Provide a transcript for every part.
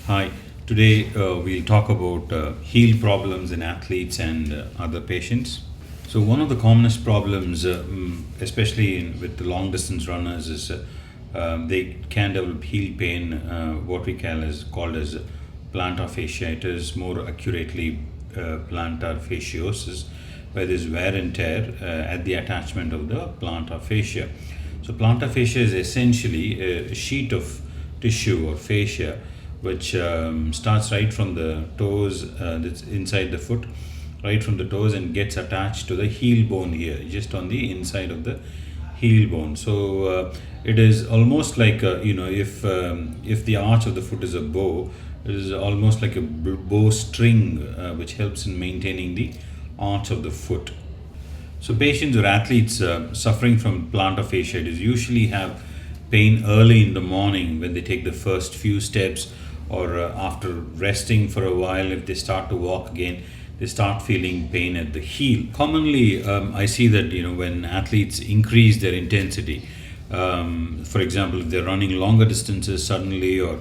Hi, today we'll talk about heel problems in athletes and other patients. So, one of the commonest problems, especially with the long distance runners, is they can develop heel pain, what we called as plantar fasciitis, more accurately, plantar fasciosis, where there's wear and tear at the attachment of the plantar fascia. So, plantar fascia is essentially a sheet of tissue or fascia which starts right from the toes, that's inside the foot, right from the toes, and gets attached to the heel bone here, just on the inside of the heel bone. So it is almost like if the arch of the foot is a bow, it is almost like a bow string, which helps in maintaining the arch of the foot. So patients or athletes suffering from plantar fasciitis usually have pain early in the morning when they take the first few steps, or after resting for a while. If they start to walk again, they start feeling pain at the heel. Commonly, I see that when athletes increase their intensity, for example, if they're running longer distances suddenly, or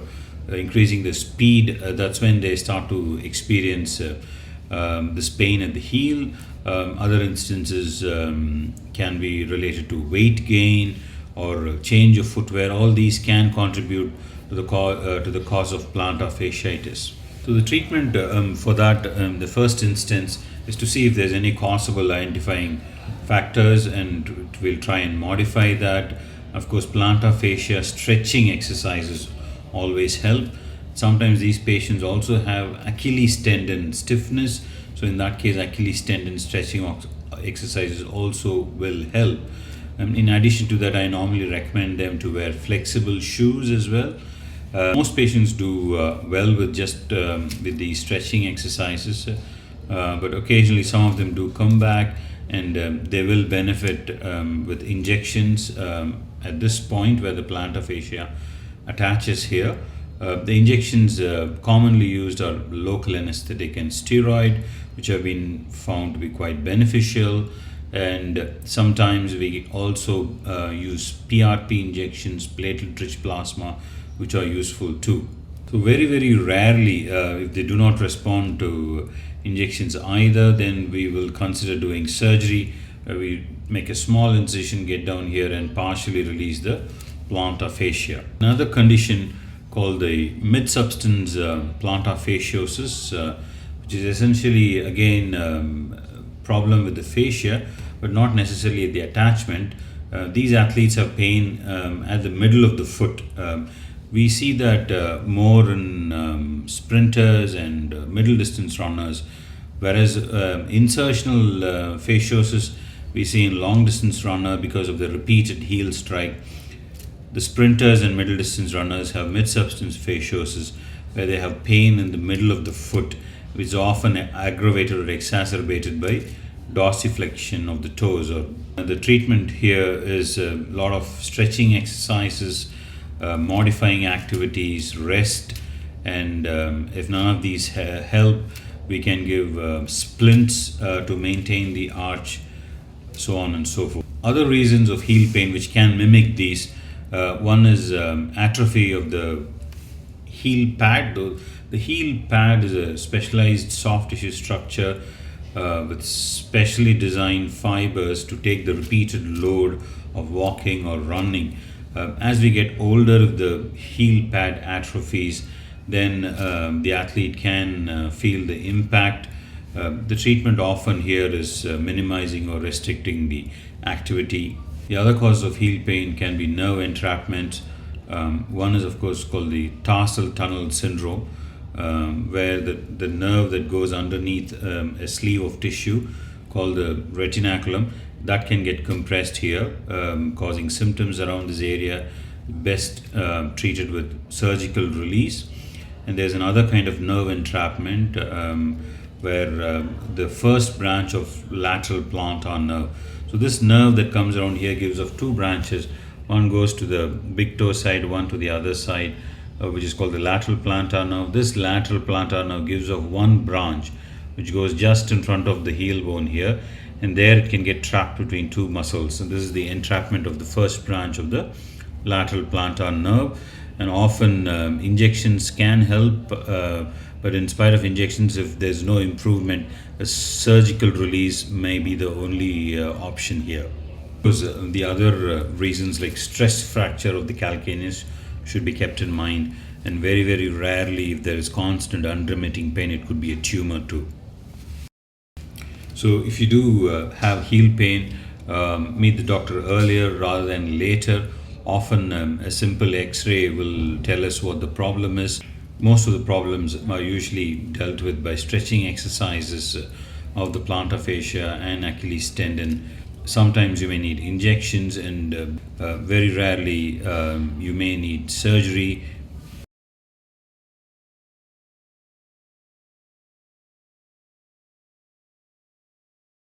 increasing the speed, that's when they start to experience this pain at the heel. Other instances can be related to weight gain or change of footwear. All these can contribute to the cause of plantar fasciitis. So the treatment for that, the first instance, is to see if there's any causable identifying factors, and we'll try and modify that. Of course, plantar fascia stretching exercises always help. Sometimes these patients also have Achilles tendon stiffness, so in that case, Achilles tendon stretching exercises also will help. In addition to that, I normally recommend them to wear flexible shoes as well. Most patients do well with just with the stretching exercises, but occasionally some of them do come back, and they will benefit with injections at this point where the plantar fascia attaches here. The injections commonly used are local anesthetic and steroid, which have been found to be quite beneficial. And sometimes we also use PRP injections, platelet rich plasma, which are useful too. So, very, very rarely, if they do not respond to injections either, then we will consider doing surgery. We make a small incision, get down here, and partially release the plantar fascia. Another condition called the mid substance plantar fasciosis, which is essentially again problem with the fascia, but not necessarily at the attachment. These athletes have pain at the middle of the foot. We see that more in sprinters and middle distance runners, whereas insertional fasciosis we see in long distance runner because of the repeated heel strike. The sprinters and middle distance runners have mid substance fasciosis, where they have pain in the middle of the foot, which is often aggravated or exacerbated by dorsiflexion of the toes. Or the treatment here is a lot of stretching exercises, modifying activities, rest, and if none of these help, we can give splints to maintain the arch, so on and so forth. Other reasons of heel pain which can mimic these, one is atrophy of the heel pad. The heel pad is a specialized soft tissue structure with specially designed fibers to take the repeated load of walking or running. As we get older, if the heel pad atrophies, then the athlete can feel the impact. The treatment often here is minimizing or restricting the activity. The other cause of heel pain can be nerve entrapment. One is, of course, called the tarsal tunnel syndrome, where the nerve that goes underneath a sleeve of tissue called the retinaculum, that can get compressed here, causing symptoms around this area, best treated with surgical release. And there's another kind of nerve entrapment where the first branch of lateral plantar nerve. So this nerve that comes around here gives off two branches. One goes to the big toe side, one to the other side, which is called the lateral plantar nerve. This lateral plantar nerve gives off one branch, which goes just in front of the heel bone here, and there it can get trapped between two muscles. And this is the entrapment of the first branch of the lateral plantar nerve, and often injections can help, but in spite of injections, if there's no improvement, a surgical release may be the only option here. Because the other reasons like stress fracture of the calcaneus should be kept in mind, and very, very rarely, if there is constant unremitting pain, it could be a tumor too. So, if you do have heel pain, meet the doctor earlier rather than later. Often, a simple x ray will tell us what the problem is. Most of the problems are usually dealt with by stretching exercises of the plantar fascia and Achilles tendon. Sometimes you may need injections, and very rarely you may need surgery